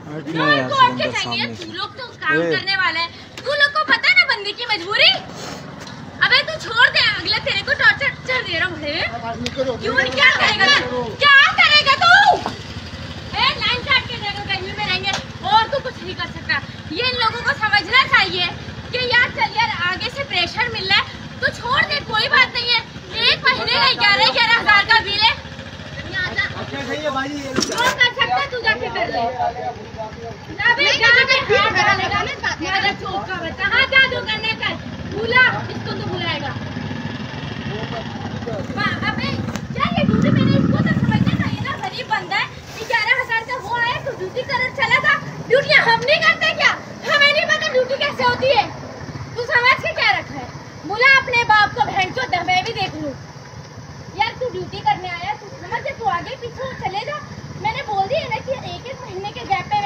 Court के जाएंगे। तू लोग तो काम करने वाला है। तू लोग को पता है ना बंदे की मजबूरी। अबे तू छोड़ दे, अगला तेरे को टॉर्चर चल दे रहा है। क्यों नहीं, क्या करेगा, क्या करेगा तू? लाइन काट के देखो, गर्मी में रहेंगे और तू कुछ नहीं कर सकता। ये इन लोगों को समझना चाहिए कि यार चल यार आगे से प्रेशर मिल रहा है तो छोड़ दे, कोई बात नहीं है। एक महीने का 11,000 का बिल है। जो कर सकता तू जाके कर ले। हाँ जादू करने कर, भूला इसको तो भुलाएगा। अबे क्या ये ड्यूटी, मैंने इसको तो समझना चाहिए ना, गरीब बंदा है। 11,000 का वो आया तो ड्यूटी कर चला था। ड्यूटियाँ हम नहीं करते क्या? हमें नहीं पता ड्यूटी कैसे होती है। तू समझ के क्या रखा है? मुला अपने बाप को बहन चो दे, मैं भी देख लूं। यार तू ड्यूटी करने आया, तू समझ, तू आगे पीछे चले जा। मैंने बोल दिया ना कि एक महीने के गैप पे